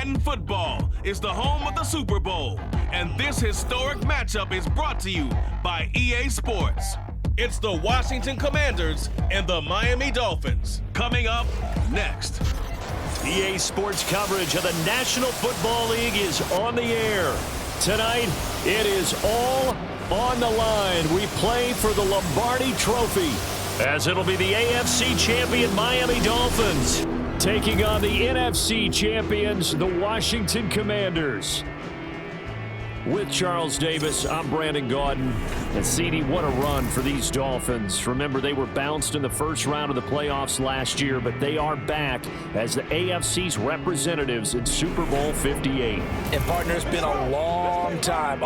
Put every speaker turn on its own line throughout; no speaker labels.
Madden Football is the home of the Super Bowl, and this historic matchup is brought to you by EA Sports. It's the Washington Commanders and the Miami Dolphins. Coming up next.
EA Sports coverage of the National Football League is on the air. Tonight, it is all on the line. We play for the Lombardi Trophy, as it'll be the AFC champion Miami Dolphins taking on the NFC champions, the Washington Commanders. With Charles Davis, I'm Brandon Gaudin. And CD, what a run for these Dolphins. Remember, they were bounced in the first round of the playoffs last year, but they are back as the AFC's representatives in Super Bowl 58.
And partner, it's been a long time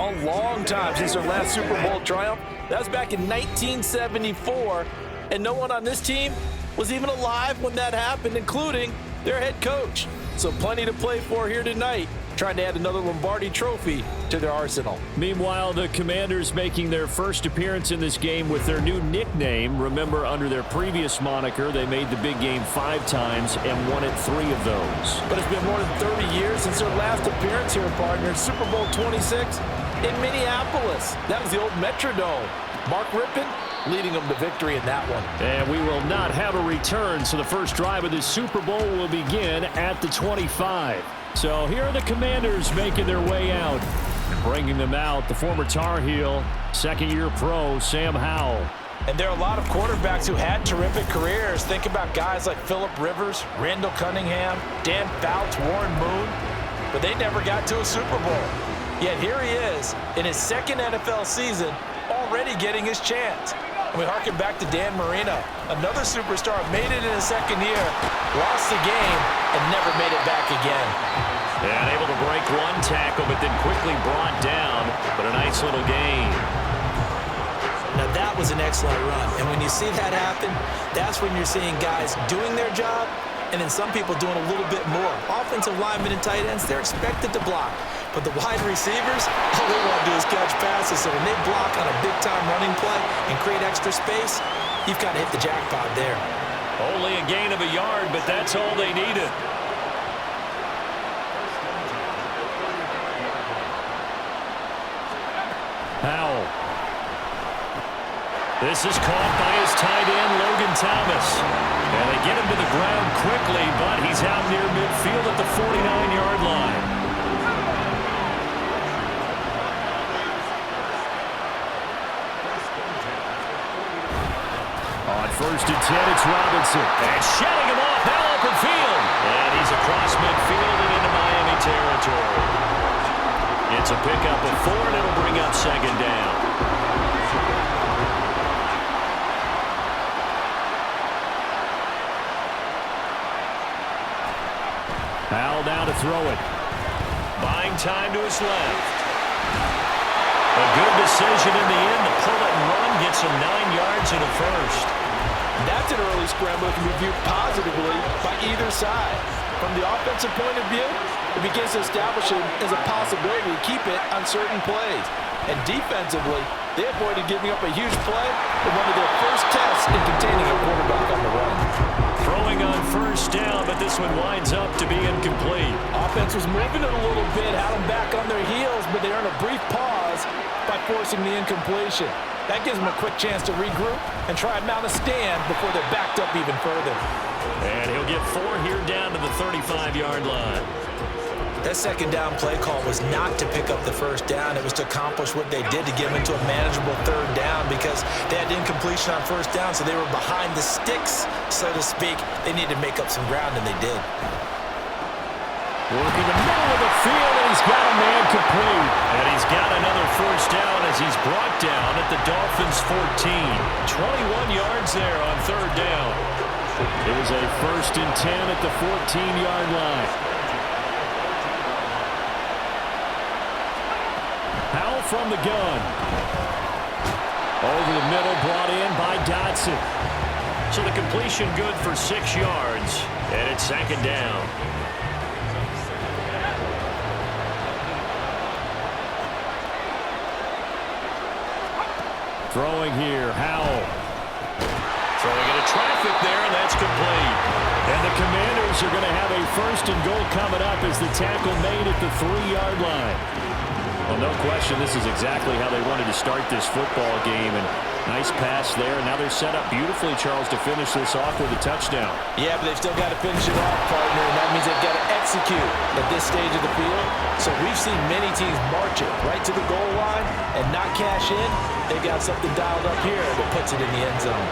since their last Super Bowl triumph. That was back in 1974, and no one on this team was even alive when that happened, including their head coach. So plenty to play for here tonight, trying to add another Lombardi Trophy to their arsenal.
Meanwhile, the Commanders making their first appearance in this game with their new nickname. Remember, under their previous moniker, they made the big game 5 times and won it 3 of those.
But it's been more than 30 years since their last appearance here, partner. Super Bowl 26 in Minneapolis. That was the old Metrodome. Mark Rippon leading them to victory in that one.
And we will not have a return, so the first drive of this Super Bowl will begin at the 25. So here are the Commanders making their way out. Bringing them out, the former Tar Heel, second-year pro, Sam Howell.
And there are a lot of quarterbacks who had terrific careers. Think about guys like Phillip Rivers, Randall Cunningham, Dan Fouts, Warren Moon. But they never got to a Super Bowl. Yet here he is in his second NFL season, already getting his chance. And we harken back to Dan Marino, another superstar, made it in his second year, lost the game, and never made it back again.
And able to break one tackle, but then quickly brought down, but a nice little gain.
Now that was an excellent run, and when you see that happen, that's when you're seeing guys doing their job, and then some people doing a little bit more. Offensive linemen and tight ends, they're expected to block. But the wide receivers, all they want to do is catch passes. So when they block on a big-time running play and create extra space, you've got to hit the jackpot there.
Only a gain of a yard, but that's all they needed. Howell. This is caught by his tight end, Logan Thomas. And they get him to the ground quickly, but he's out near midfield at the 49-yard line. On first and 10, it's Robinson. And shedding him off, now open field. And he's across midfield and into Miami territory. It's a pickup of 4, and it'll bring up second down. Howell now to throw it. Buying time to his left. A good decision in the end to pull it and run, gets him 9 yards and a first.
That's an early scramble that can be viewed positively by either side. From the offensive point of view, it begins to establish it as a possibility to keep it on certain plays. And defensively, they avoided giving up a huge play in one of their first tests in containing a quarterback on the run.
Throwing on first down, but this one winds up to be incomplete.
Offense was moving it a little bit, had them back on their heels, but they earned a brief pause by forcing the incompletion. That gives them a quick chance to regroup and try and mount a stand before they're backed up even further.
And he'll get 4 here down to the 35-yard line.
That second down play call was not to pick up the first down. It was to accomplish what they did to get them into a manageable third down because they had incompletion on first down, so they were behind the sticks, so to speak. They needed to make up some ground, and they did.
Working the middle of the field, and he's got a man complete. And he's got another first down as he's brought down at the Dolphins' 14. 21 yards there on third down. It was a first and 10 at the 14-yard line. Howell from the gun. Over the middle, brought in by Dotson. So the completion good for 6 yards, and it's second down. Throwing here, Howell. Throwing into traffic there, and that's complete. And the Commanders Chargers are going to have a 1st and goal coming up as the tackle made at the 3-yard line. Well, no question, this is exactly how they wanted to start this football game. And nice pass there. Now they're set up beautifully, Charles, to finish this off with a touchdown.
Yeah, but they've still got to finish it off, partner, and that means they've got to execute at this stage of the field. So we've seen many teams march it right to the goal line and not cash in. They've got something dialed up here that puts it in the end zone.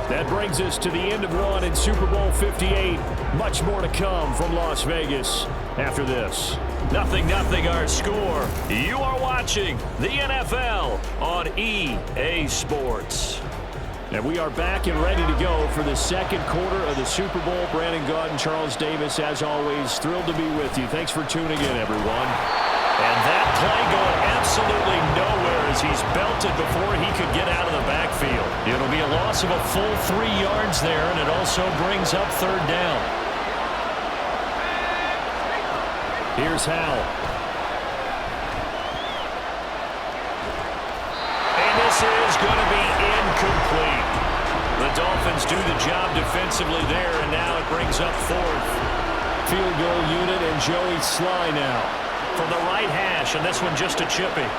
That brings us to the end of one in Super Bowl 58. Much more to come from Las Vegas after this.
0-0 our score. You are watching the NFL on EA Sports.
And we are back and ready to go for the second quarter of the Super Bowl. Brandon Gaudin, Charles Davis, as always, thrilled to be with you. Thanks for tuning in, everyone.
And that play going absolutely nowhere as he's belted before he could get out of the backfield. It'll be a loss of a full 3 yards there, and it also brings up 3rd down.
Here's Howell.
And this is going to be incomplete. The Dolphins do the job defensively there, and now it brings up 4th.
Field goal unit and Joey Sly now.
From the right hash, and this one just a chippy.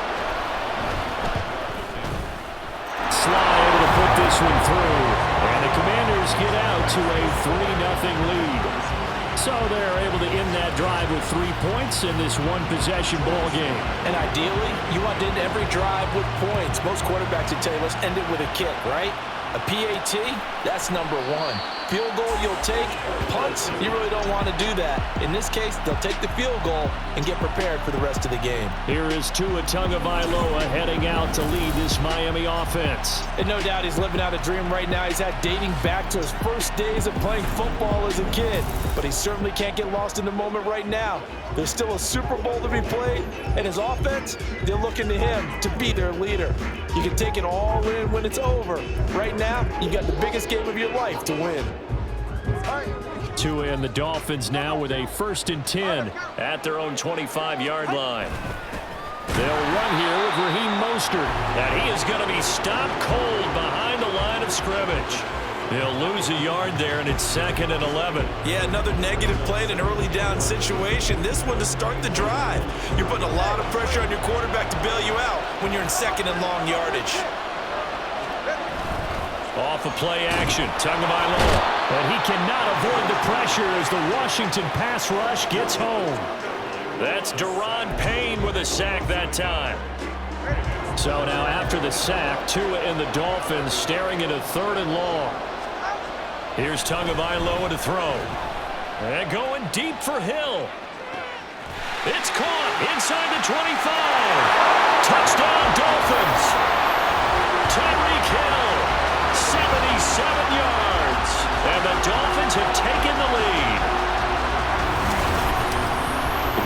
Sly able to put this one through. And the Commanders get out to a 3-0 lead. So they're able to end that drive with 3 points in this one-possession ball game.
And ideally, you want to end every drive with points. Most quarterbacks would tell you, let's end it with a kick, right? A PAT, that's number 1. Field goal you'll take. Punts, you really don't want to do that. In this case, they'll take the field goal and get prepared for the rest of the game.
Here is Tua Tagovailoa heading out to lead this Miami offense.
And no doubt he's living out a dream right now. He's had dating back to his first days of playing football as a kid. But he certainly can't get lost in the moment right now. There's still a Super Bowl to be played, and his offense, they're looking to him to be their leader. You can take it all in when it's over. Right now, you got the biggest game of your life to win.
Tua and the Dolphins now with a 1st and 10
at their own 25-yard line.
They'll run here with Raheem Mostert.
And he is going to be stopped cold behind the line of scrimmage. He'll lose a yard there, and it's 2nd and 11.
Yeah, another negative play in an early down situation. This one to start the drive. You're putting a lot of pressure on your quarterback to bail you out when you're in 2nd and long yardage.
Off of play action, Tagovailoa.
And he cannot avoid the pressure as the Washington pass rush gets home.
That's Daron Payne with a sack that time.
So now after the sack, Tua and the Dolphins staring at a 3rd and long.
Here's Tagovailoa to throw. And going deep for Hill. It's caught inside the 25. Touchdown Dolphins. Tyreek Hill, 77 yards. And the Dolphins have taken the lead.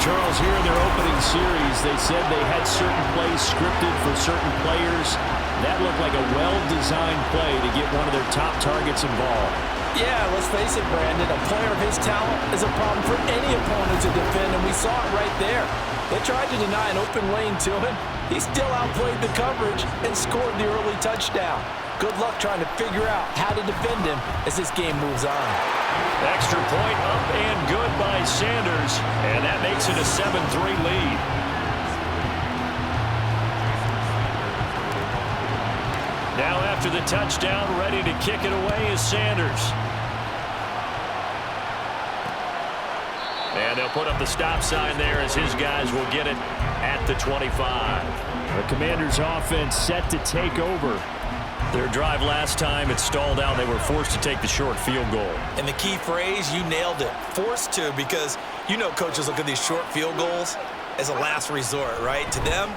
Charles, here in their opening series, they said they had certain plays scripted for certain players. That looked like a well-designed play to get one of their top targets involved.
Yeah, let's face it, Brandon. A player of his talent is a problem for any opponent to defend, and we saw it right there. They tried to deny an open lane to him. He still outplayed the coverage and scored the early touchdown. Good luck trying to figure out how to defend him as this game moves on.
Extra point up and good by Sanders, and that makes it a 7-3 lead. Now after the touchdown, ready to kick it away is Sanders. And they'll put up the stop sign there as his guys will get it at the 25.
The Commanders' offense set to take over.
Their drive last time, it stalled out. They were forced to take the short field goal.
And the key phrase, you nailed it, forced to, because you know coaches look at these short field goals as a last resort, right? To them,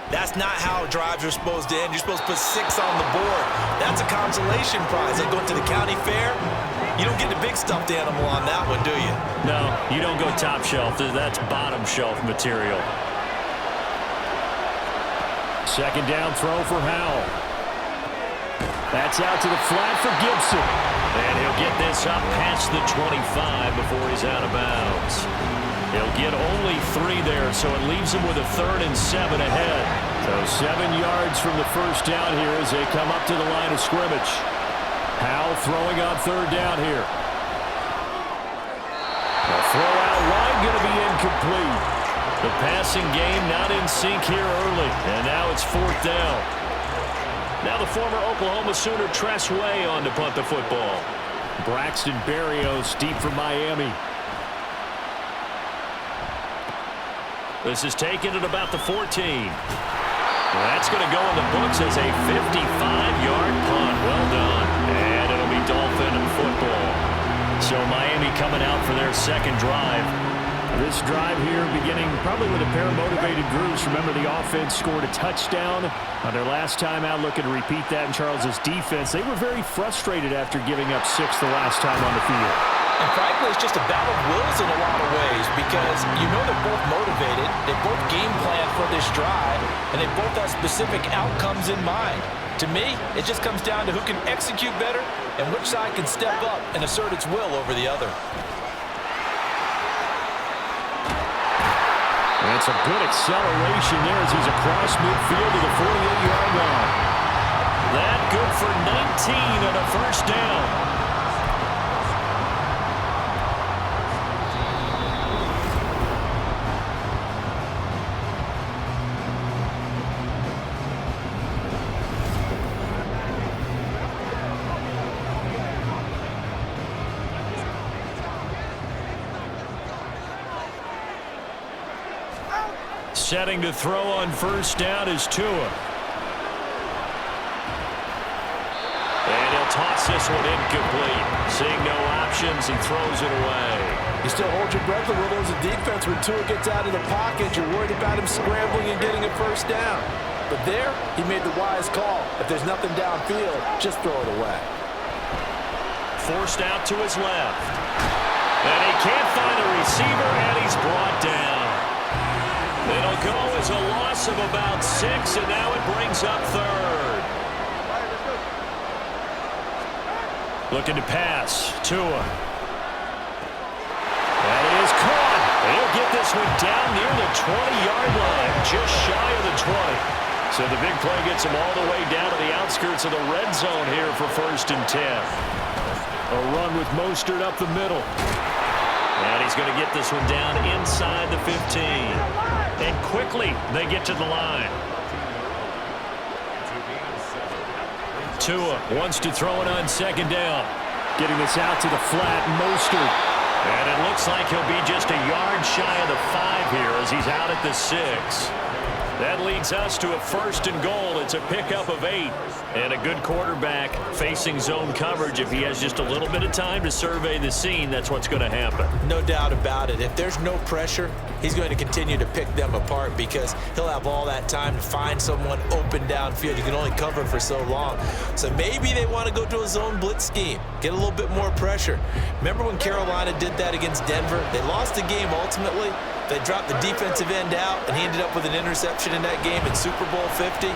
that's not how drives are supposed to end. You're supposed to put 6 on the board. That's a consolation prize. Like going to the county fair, you don't get the big stuffed animal on that one, do you?
No, you don't go top shelf. That's bottom shelf material.
2nd down throw for Howell. That's out to the flat for Gibson.
And he'll get this up past the 25 before he's out of bounds. He'll get only 3 there, so it leaves him with a 3rd and 7 ahead.
So 7 yards from the first down here as they come up to the line of scrimmage. Howell throwing on third down here. The throw out wide going to be incomplete. The passing game not in sync here early, and now it's fourth down. Now the former Oklahoma Sooner Tress Way on to punt the football. Braxton Berrios deep for Miami. This is taken at about the 14. That's going to go in the books as a 55-yard punt. Well done. And it'll be Dolphin football. So Miami coming out for their second drive. This drive here beginning probably with a pair of motivated groups. Remember, the offense scored a touchdown on their last time out, looking to repeat that in Charles's defense. They were very frustrated after giving up 6 the last time on the field.
And frankly, it's just a battle of wills in a lot of ways because you know they're both motivated, they both game plan for this drive, and they both have specific outcomes in mind. To me, it just comes down to who can execute better and which side can step up and assert its will over the other.
And some good acceleration there as he's across midfield to the 48-yard line. That good for 19 and a first down. Setting to throw on first down is Tua. And he'll toss this one incomplete. Seeing no options, he throws it away.
You still hold your breath a little as a defense when Tua gets out of the pocket. You're worried about him scrambling and getting a first down. But there, he made the wise call. If there's nothing downfield, just throw it away.
Forced out to his left. And he can't find a receiver, and he's brought down. It'll go as a loss of about 6, and now it brings up third. Looking to pass. Tua. That is caught. He'll get this one down near the 20-yard line, just shy of the 20. So the big play gets him all the way down to the outskirts of the red zone here for 1st and 10. A run with Mostert up the middle. And he's going to get this one down inside the 15. And quickly, they get to the line. Tua wants to throw it on second down. Getting this out to the flat, Mostert. And it looks like he'll be just a yard shy of the 5 here as he's out at the 6. That leads us to a 1st and goal. It's a pickup of 8. And a good quarterback facing zone coverage. If he has just a little bit of time to survey the scene, that's what's going to happen.
No doubt about it. If there's no pressure, he's going to continue to pick them apart because he'll have all that time to find someone open downfield. You can only cover for so long. So maybe they want to go to a zone blitz scheme, get a little bit more pressure. Remember when Carolina did that against Denver? They lost the game ultimately. They dropped the defensive end out, and he ended up with an interception in that game in Super Bowl 50.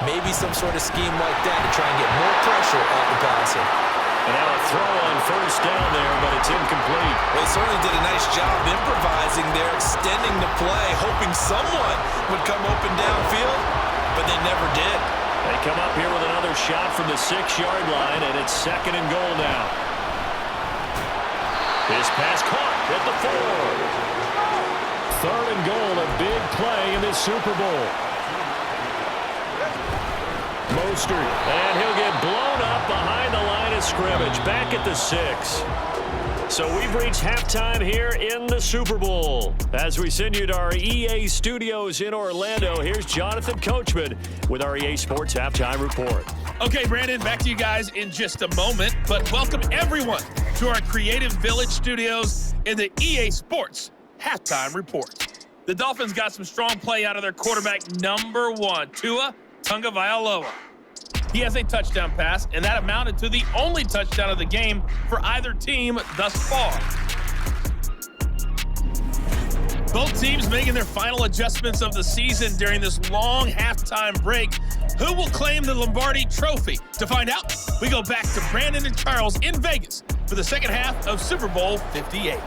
Maybe some sort of scheme like that to try and get more pressure off the passer.
And now a throw on first down there, but it's incomplete.
Well, they certainly did a nice job improvising there, extending the play, hoping someone would come open downfield, but they never did.
They come up here with another shot from the 6-yard line, and it's 2nd and goal now. His pass caught at the 4. 3rd and goal, a big play in this Super Bowl. Mostert, and he'll get blown up behind the line of scrimmage, back at the 6. So we've reached halftime here in the Super Bowl. As we send you to our EA studios in Orlando, here's Jonathan Coachman with our EA Sports Halftime Report.
Okay, Brandon, back to you guys in just a moment, but welcome everyone to our Creative Village studios in the EA Sports Halftime Report. The Dolphins got some strong play out of their quarterback number 1, Tua Tagovailoa. He has a touchdown pass, and that amounted to the only touchdown of the game for either team thus far. Both teams making their final adjustments of the season during this long halftime break. Who will claim the Lombardi Trophy? To find out, we go back to Brandon and Charles in Vegas for the second half of Super Bowl 58.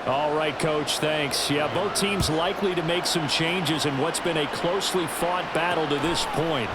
All right, Coach, thanks. Yeah, both teams likely to make some changes in what's been a closely fought battle to this point.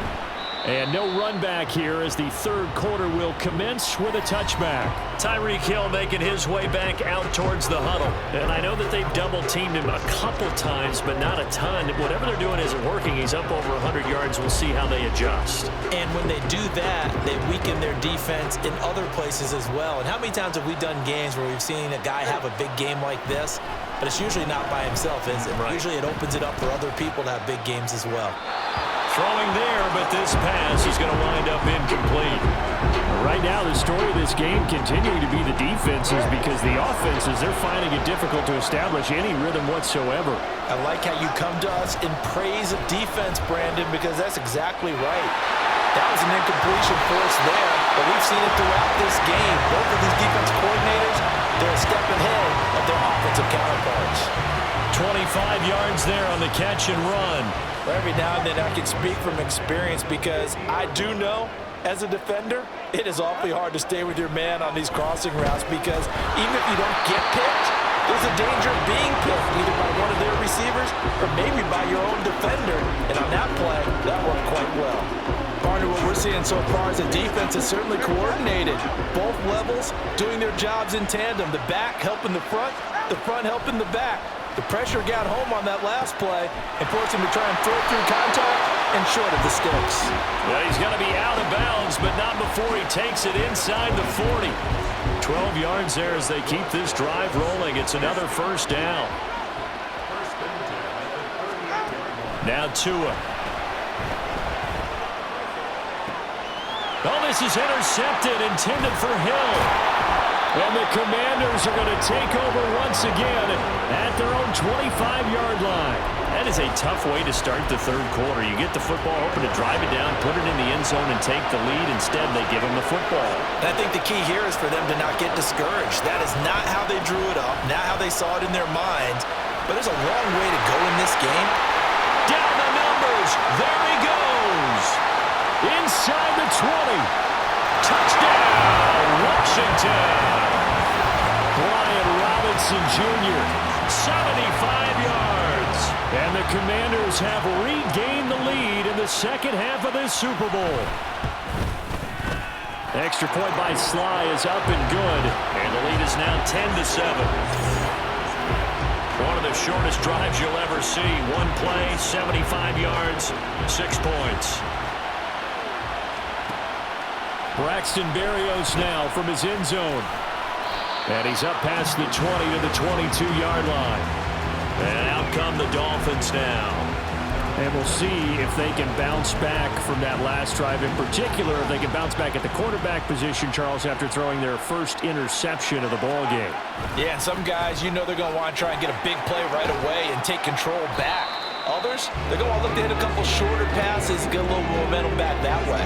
And no run back here as the third quarter will commence with a touchback. Tyreek Hill making his way back out towards the huddle. And I know that they've double-teamed him a couple times, but not a ton. Whatever they're doing isn't working. He's up over 100 yards. We'll see how they adjust.
And when they do that, they weaken their defense in other places as well. And how many times have we done games where we've seen a guy have a big game like this, but it's usually not by himself, is it? Right. Usually it opens it up for other people to have big games as well.
Throwing there, but this pass is going to wind up incomplete. Right now, the story of this game continuing to be the defenses because the offenses, they're finding it difficult to establish any rhythm whatsoever.
I like how you come to us in praise of defense, Brandon, because that's exactly right. That was an incompletion force there, but we've seen it throughout this game. Both of these defense coordinators, they're a step ahead of their offensive counterparts.
25 yards there on the catch and run.
Every now and then I can speak from experience because I do know, as a defender, it is awfully hard to stay with your man on these crossing routes because even if you don't get picked, there's a danger of being picked either by one of their receivers or maybe by your own defender. And on that play, that worked quite well. Partner, what we're seeing so far is the defense is certainly coordinated. Both levels doing their jobs in tandem. The back helping the front helping the back. The pressure got home on that last play and forced him to try and throw through contact and short of the sticks.
Well, he's going to be out of bounds, but not before he takes it inside the 40. 12 yards there as they keep this drive rolling. It's another first down. Now Tua. Oh, this is intercepted, intended for Hill. And the Commanders are going to take over once again at their own 25-yard line. That is a tough way to start the third quarter. You get the football open to drive it down, put it in the end zone, and take the lead. Instead, they give them the football.
And I think the key here is for them to not get discouraged. That is not how they drew it up, not how they saw it in their minds. But there's a long way to go in this game.
Down the numbers. There he goes. Inside the 20. Touchdown, Washington. Brian Robinson Jr., 75 yards. And the Commanders have regained the lead in the second half of this Super Bowl. Extra point by Sly is up and good. And the lead is now 10-7. One of the shortest drives you'll ever see. One play, 75 yards, 6 points. Braxton Berrios now from his end zone. And he's up past the 20 to the 22-yard line. And out come the Dolphins now. And we'll see if they can bounce back from that last drive. In particular, if they can bounce back at the quarterback position, Charles, after throwing their first interception of the ball game.
Yeah, and some guys, you know they're going to want to try and get a big play right away and take control back. Others, they're going to look to hit a couple shorter passes and get a little momentum back that way.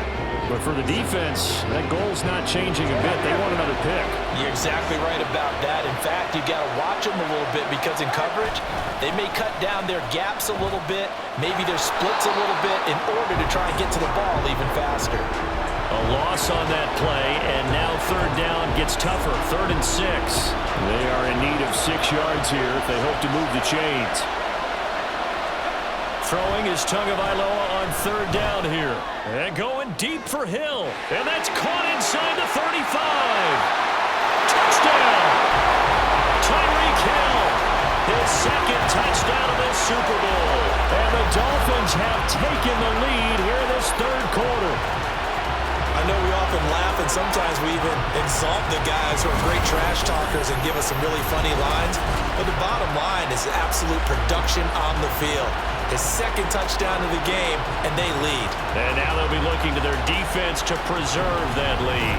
But for the defense, that goal's not changing a bit. They want another pick.
You're exactly right about that. In fact, you got to watch them a little bit because in coverage, they may cut down their gaps a little bit, maybe their splits a little bit in order to try and get to the ball even faster.
A loss on that play, and now third down gets tougher. 3rd and 6. They are in need of 6 yards here if they hope to move the chains. Throwing is Tagovailoa on 3rd down here. And going deep for Hill. And that's caught inside the 35. Touchdown! Tyreek Hill. His second touchdown of this Super Bowl. And the Dolphins have taken the lead here in this third quarter.
I know we often laugh and sometimes we even exalt the guys who are great trash talkers and give us some really funny lines. But the bottom line is absolute production on the field. His second touchdown of the game, and they lead.
And now they'll be looking to their defense to preserve that lead.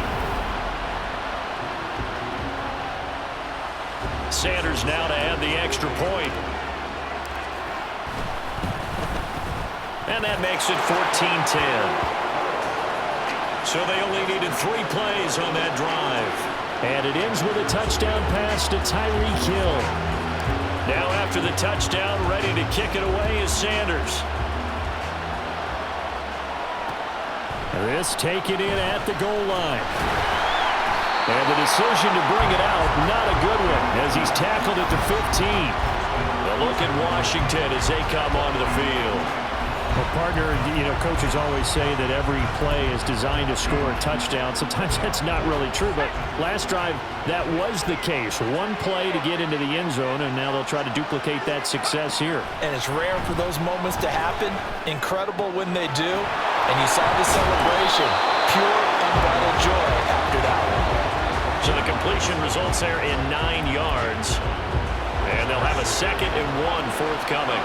Sanders now to add the extra point. And that makes it 14-10. So they only needed 3 plays on that drive. And it ends with a touchdown pass to Tyreek Hill. Now after the touchdown, ready to kick it away is Sanders. This taken in at the goal line. And the decision to bring it out, not a good one, as he's tackled at the 15. A look at Washington as they come onto the field.
Well, partner, coaches always say that every play is designed to score a touchdown. Sometimes that's not really true, but last drive, that was the case. One play to get into the end zone, and now they'll try to duplicate that success here.
And it's rare for those moments to happen. Incredible when they do. And you saw the celebration. Pure, unbridled joy after that one.
So the completion results there in 9 yards. And they'll have a 2nd and 1 forthcoming.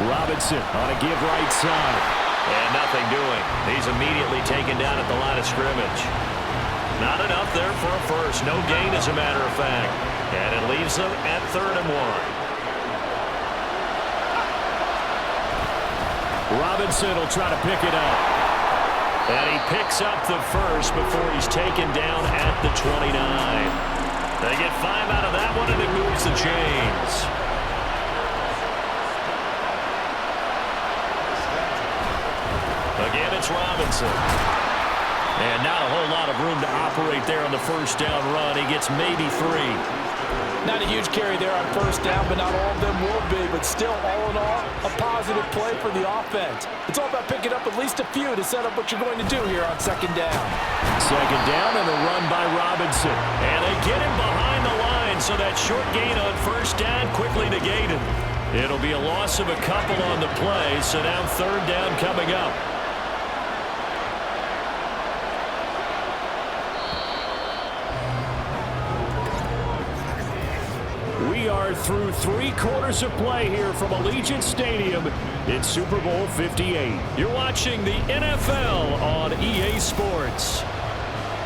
Robinson on a give right side.
And nothing doing. He's immediately taken down at the line of scrimmage. Not enough there for a first. No gain, as a matter of fact. And it leaves them at 3rd and 1.
Robinson will try to pick it up.
And he picks up the first before he's taken down at the 29. They get 5 out of that one, and it moves the chains. Again, it's Robinson. And not a whole lot of room to operate there on the first down run. He gets maybe 3.
Not a huge carry there on first down, but not all of them will be. But still, all in all, a positive play for the offense. It's all about picking up at least a few to set up what you're going to do here on 2nd down.
2nd down and a run by Robinson. And they get him behind the line, so that short gain on first down quickly negated. It'll be a loss of a couple on the play, so now 3rd down coming up. We are through 3 quarters of play here from Allegiant Stadium in Super Bowl 58. You're watching the NFL on EA Sports.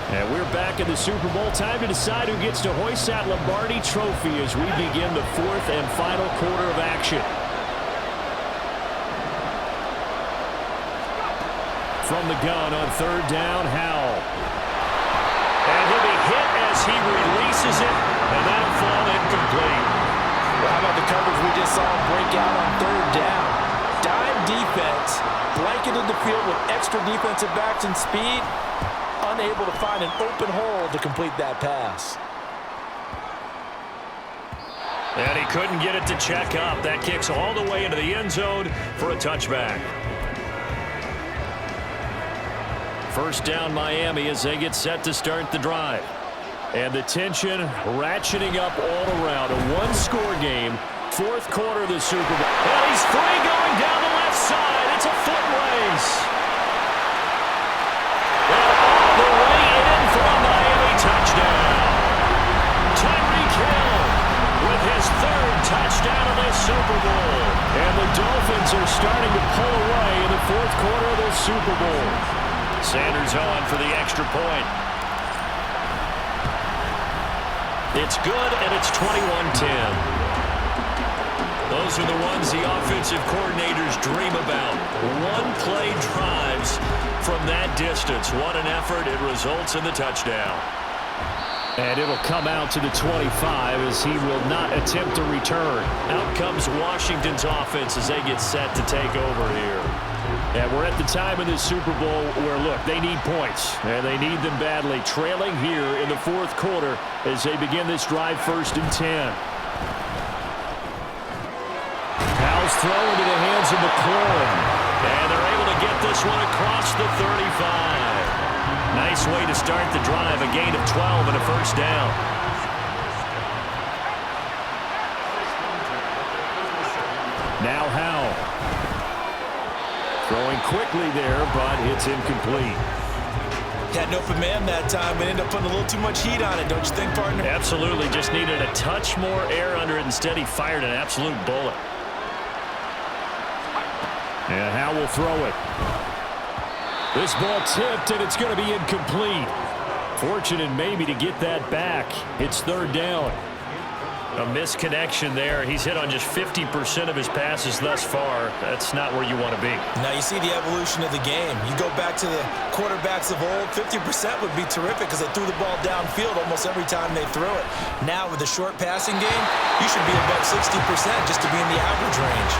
And we're back in the Super Bowl. Time to decide who gets to hoist that Lombardi Trophy as we begin the 4th and final quarter of action. From the gun on 3rd down, Howell. And he'll be hit as he releases it, and that'll fall incomplete.
Well, how about the coverage we just saw him break out on 3rd down? Dime defense, blanketed the field with extra defensive backs and speed, unable to find an open hole to complete that pass.
And he couldn't get it to check up. That kicks all the way into the end zone for a touchback. First down Miami as they get set to start the drive. And the tension ratcheting up all around. A one-score game, 4th quarter of the Super Bowl. And he's free going down the left side. It's a foot race. And all the way in for a Miami touchdown. Tyreek Hill with his 3rd touchdown of the Super Bowl. And the Dolphins are starting to pull away in the 4th quarter of the Super Bowl. Sanders on for the extra point. It's good, and it's 21-10. Those are the ones the offensive coordinators dream about. One-play drives from that distance. What an effort. It results in the touchdown. And it'll come out to the 25 as he will not attempt to return. Out comes Washington's offense as they get set to take over here. And we're at the time in this Super Bowl where, look, they need points, and they need them badly. Trailing here in the 4th quarter as they begin this drive 1st and 10. Howell's throw into the hands of McLaurin. And they're able to get this one across the 35. Nice way to start the drive, a gain of 12 and a first down. Now Howell. Throwing quickly there, but it's incomplete.
Had an open man that time, but ended up putting a little too much heat on it, don't you think, partner?
Absolutely. Just needed a touch more air under it. Instead, he fired an absolute bullet. And Howell will throw it. This ball tipped, and it's going to be incomplete. Fortunate maybe to get that back. It's 3rd down. A misconnection there. He's hit on just 50% of his passes thus far. That's not where you want to be.
Now you see the evolution of the game. You go back to the quarterbacks of old, 50% would be terrific because they threw the ball downfield almost every time they threw it. Now with the short passing game, you should be above 60% just to be in the average range.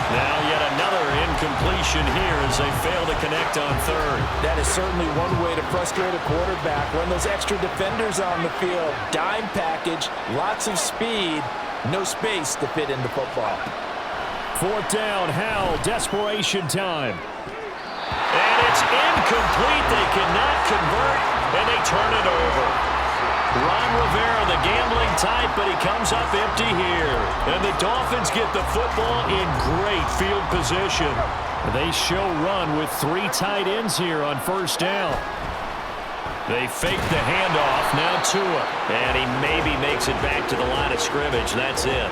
Now yet another incompletion here as they fail to connect on third.
That is certainly one way to frustrate a quarterback. Run those extra defenders on the field. Dime package, lots of speed, no space to fit into football.
Fourth down, Howell, desperation time.
And it's incomplete. They cannot convert, and they turn it over. Ron Rivera, the gambling type, but he comes up empty here. And the Dolphins get the football in great field position.
They show run with 3 tight ends here on first down.
They fake the handoff. Now Tua. And he maybe makes it back to the line of scrimmage. That's it.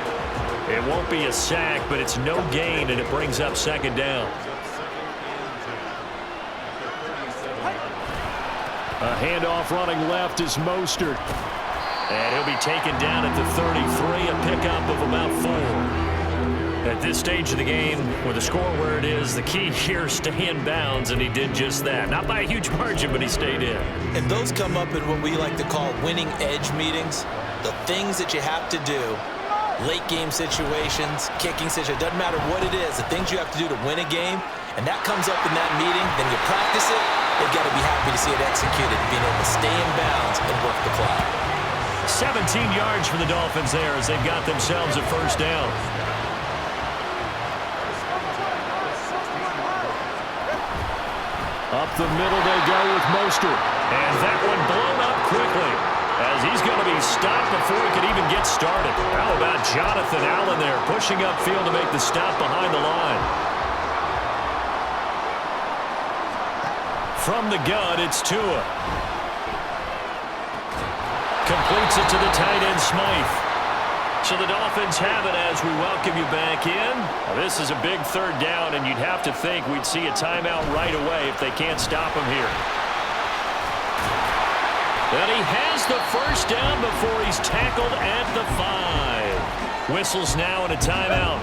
It won't be a sack, but it's no gain, and it brings up second down.
A handoff running left is Mostert.
And he'll be taken down at the 33, a pickup of about 4. At this stage of the game, with the score where it is, the key here is stay in bounds, and he did just that. Not by a huge margin, but he stayed in.
And those come up in what we like to call winning edge meetings. The things that you have to do, late game situations, kicking situations, doesn't matter what it is, the things you have to do to win a game, and that comes up in that meeting, then you practice it, they've got to be happy to see it executed, being able to stay in bounds and work the clock.
17 yards for the Dolphins there as they've got themselves a first down.
Up the middle they go with Mostert.
And that one blown up quickly as he's going to be stopped before he can even get started. How about Jonathan Allen there pushing upfield to make the stop behind the line? From the gun, it's Tua. Completes it to the tight end, Smythe. So the Dolphins have it as we welcome you back in. Now, this is a big third down, and you'd have to think we'd see a timeout right away if they can't stop him here. And he has the first down before he's tackled at the 5. Whistles now and a timeout.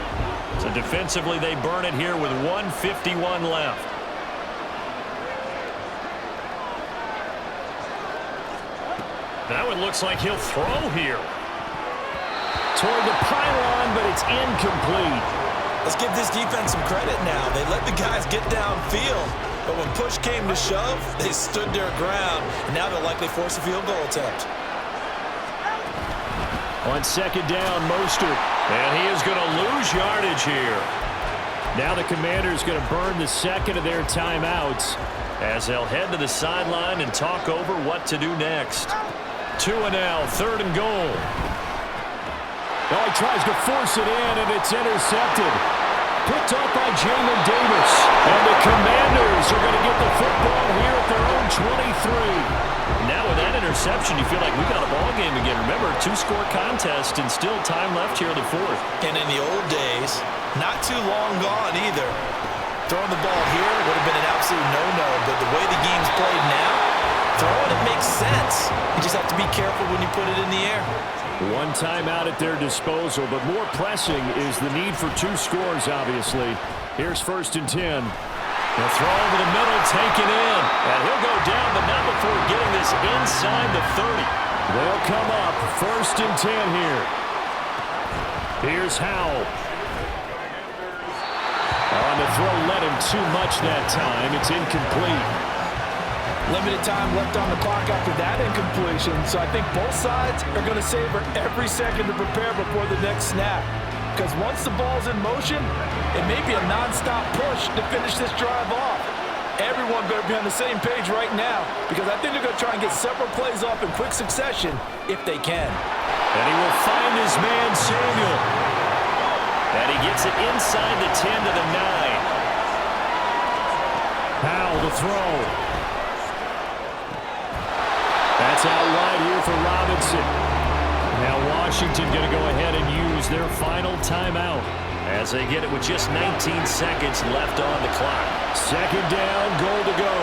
So defensively, they burn it here with 1:51 left. That one looks like he'll throw here.
Toward the pylon, but it's incomplete.
Let's give this defense some credit now. They let the guys get downfield, but when push came to shove, they stood their ground, and now they'll likely force a field goal attempt.
On second down, Mostert.
And he is going to lose yardage here.
Now the Commanders going to burn the second of their timeouts
as they'll head to the sideline and talk over what to do next. Tua now, third and goal.
Oh, he tries to force it in, and it's intercepted. Picked up by Jamin Davis. And the Commanders are going to get the football here at their own 23.
Now with that interception, you feel like we got a ball game again. Remember, 2-score contest and still time left here in the 4th.
And in the old days, not too long gone either. Throwing the ball here would have been an absolute no-no, but the way the game's played now, throwing it makes sense. You just have to be careful when you put it in the air.
One timeout at their disposal, but more pressing is the need for 2 scores, obviously. Here's 1st and 10.
The throw over the middle, taken in. And he'll go down, but not before getting this inside the 30.
They'll come up 1st and 10 here. Here's Howell. On the throw, let him too much that time. It's incomplete.
Limited time left on the clock after that incompletion, so I think both sides are going to savor every second to prepare before the next snap. Because once the ball's in motion, it may be a non-stop push to finish this drive off. Everyone better be on the same page right now, because I think they're going to try and get several plays off in quick succession if they can.
And he will find his man, Samuel. And he gets it inside the 10 to the 9.
Howell the throw. That's out wide here for Robinson. Now Washington going to go ahead and use their final timeout
as they get it with just 19 seconds left on the clock.
Second down, goal to go.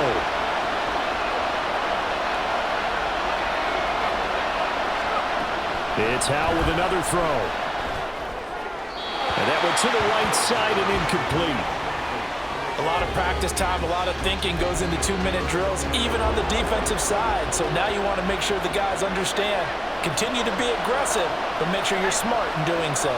It's Howell with another throw. And that went to the right side and incomplete.
A lot of practice time, a lot of thinking goes into 2-minute drills, even on the defensive side. So now you want to make sure the guys understand. Continue to be aggressive, but make sure you're smart in doing so.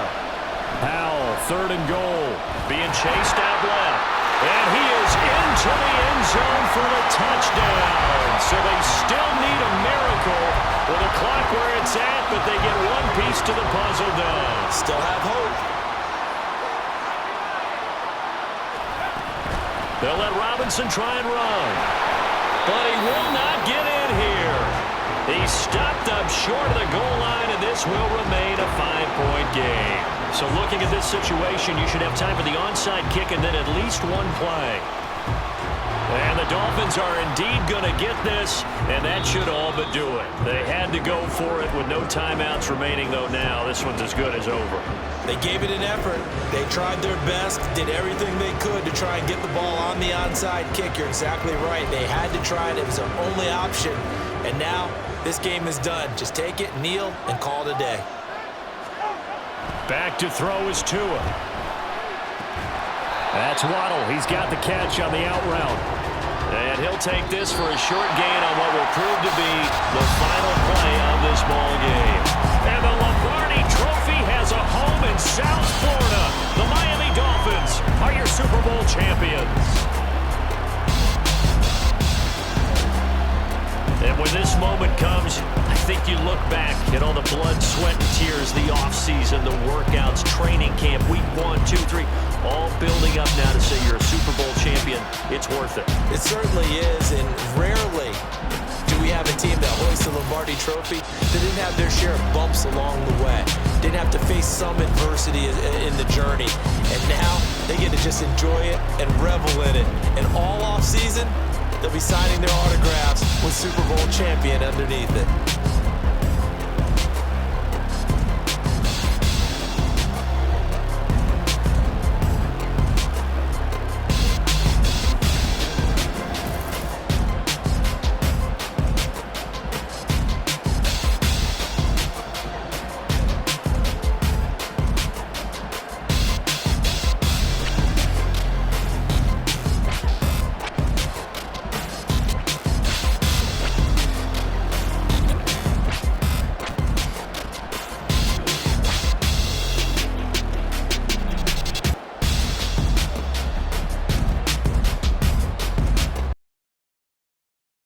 Howell, 3rd and goal, being chased out left. And he is into the end zone for the touchdown. So they still need a miracle with the clock where it's at, but they get one piece to the puzzle done.
Still have hope.
They'll let Robinson try and run. But he will not get in here. He's stopped up short of the goal line, and this will remain a 5-point game. So looking at this situation, you should have time for the onside kick and then at least one play. And the Dolphins are indeed going to get this, and that should all but do it. They had to go for it with no timeouts remaining, though now this one's as good as over.
They gave it an effort. They tried their best, did everything they could to try and get the ball on the onside kick. You're exactly right. They had to try it. It was their only option. And now this game is done. Just take it, kneel, and call it a day.
Back to throw is Tua. That's Waddle. He's got the catch on the out route. And he'll take this for a short gain on what will prove to be the final play of this ball game. And the Lombardi Trophy has a home in South Florida. The Miami Dolphins are your Super Bowl champions. And when this moment comes, I think you look back at all the blood, sweat, and tears, the offseason, the workouts, training camp, week 1, 2, 3, all building up now to say you're a Super Bowl champion. It's worth it.
It certainly is, and rarely do we have a team that hoists the Lombardi Trophy that didn't have their share of bumps along the way, didn't have to face some adversity in the journey, and now they get to just enjoy it and revel in it. And all offseason, they'll be signing their autographs with Super Bowl champion underneath it.